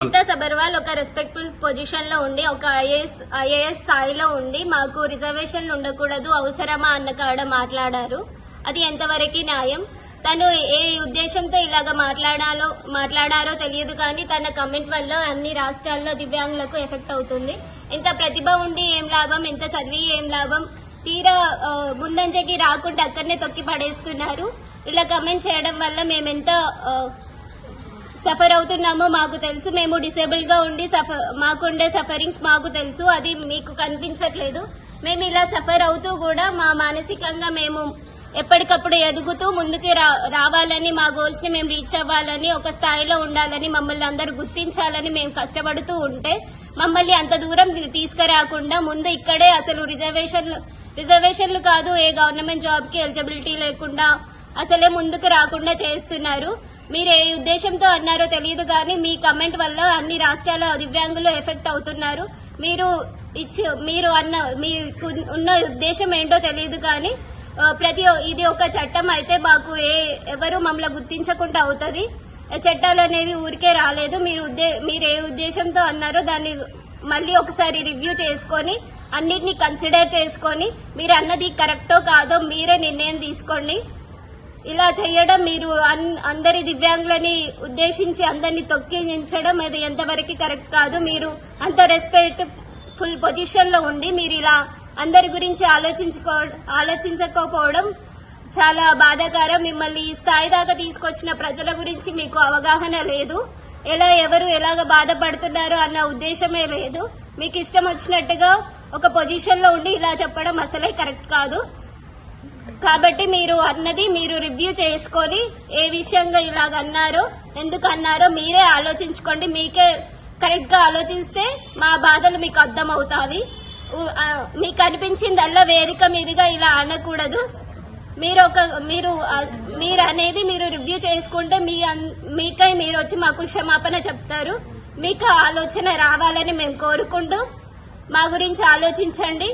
రీతా సబర్వాల్ ఒక respectful position లో ఉండి ఒక ఐఏఎస్ స్థాయిలో ఉండి మాకు రిజర్వేషన్లు ఉండకూడదు అవసరమా అన్న కాడ మాట్లాడారు. అది ఎంతవరకు న్యాయం? తను ఏ ఉద్దేశంతో ఇలాగ మాట్లాడారో తెలియదు, కానీ తన కమెంట్ వల్ల అన్ని రాష్ట్రాల్లో దివ్యాంగులకు ఎఫెక్ట్ అవుతుంది. ఎంత ప్రతిభ ఉండి ఏం లాభం, ఎంత చదివి ఏం లాభం, తీరా ముందంజకి రాకుండా అక్కడనే తొక్కి పడేస్తున్నారు. ఇలా కమెంట్ చేయడం వల్ల మేమెంత సఫర్ అవుతున్నామో మాకు తెలుసు. మేము డిసేబుల్ గా ఉండి మాకుండే సఫరింగ్స్ మాకు తెలుసు. అది మీకు కనిపించట్లేదు. మేము ఇలా సఫర్ అవుతూ కూడా మా మానసికంగా మేము ఎప్పటికప్పుడు ఎదుగుతూ ముందుకు రావాలని, మా గోల్స్ ని మేము రీచ్ అవ్వాలని, ఒక స్థాయిలో ఉండాలని, మమ్మల్ని అందరూ గుర్తించాలని మేము కష్టపడుతూ ఉంటే మమ్మల్ని అంత దూరం తీసుకురాకుండా ముందు ఇక్కడే అసలు రిజర్వేషన్లు కాదు, ఏ గవర్నమెంట్ జాబ్ కి ఎలిజిబిలిటీ లేకుండా అసలే ముందుకు రాకుండా చేస్తున్నారు. మీరు ఏ ఉద్దేశంతో అన్నారో తెలియదు, కానీ మీ కమెంట్ వల్ల అన్ని రాష్ట్రాల దివ్యాంగులు ఎఫెక్ట్ అవుతున్నారు. మీకు ఉన్న ఉద్దేశం ఏంటో తెలియదు, కానీ ఇది ఒక చట్టం అయితే మాకు ఎవరు మమ్మల్ని గుర్తించకుండా అవుతుంది. చట్టాలు అనేవి ఊరికే రాలేదు. మీరు ఏ ఉద్దేశంతో అన్నారో దాన్ని మళ్ళీ ఒకసారి రివ్యూ చేసుకొని అన్నిటినీ కన్సిడర్ చేసుకొని మీరు అన్నది కరెక్టో కాదో మీరే నిర్ణయం తీసుకోండి. ఇలా చేయడం, మీరు అందరి దివ్యాంగులని ఉద్దేశించి అందరినీ తొక్కించడం అది ఎంతవరకు కరెక్ట్ కాదు. మీరు అంత రెస్పెక్ట్ ఫుల్ పొజిషన్ లో ఉండి మీరు ఇలా అందరి గురించి ఆలోచించకపోవడం చాలా బాధాకరం. మిమ్మల్ని ఈ స్థాయి దాకా తీసుకొచ్చిన ప్రజల గురించి మీకు అవగాహన లేదు. ఎవరు ఎలాగ బాధపడుతున్నారో అన్న ఉద్దేశమే లేదు. మీకు ఇష్టం వచ్చినట్టుగా ఒక పొజిషన్ లో ఉండి ఇలా చెప్పడం అసలే కరెక్ట్ కాదు. కాబట్టి మీరు అన్నది మీరు రివ్యూ చేసుకొని ఏ విషయంగా ఇలాగ అన్నారో, ఎందుకు అన్నారో మీరే ఆలోచించుకోండి. మీకే కరెక్ట్ గా ఆలోచిస్తే మా బాధలు మీకు అర్థమవుతాయి. మీకు అనిపించిందల్లా వేదిక మీదుగా ఇలా అనకూడదు. మీరు అనేది మీరు రివ్యూ చేసుకుంటే మీకై మీరు వచ్చి మాకు క్షమాపణ చెప్తారు. మీకు ఆలోచన రావాలని మేము కోరుకుంటూ మా గురించి ఆలోచించండి.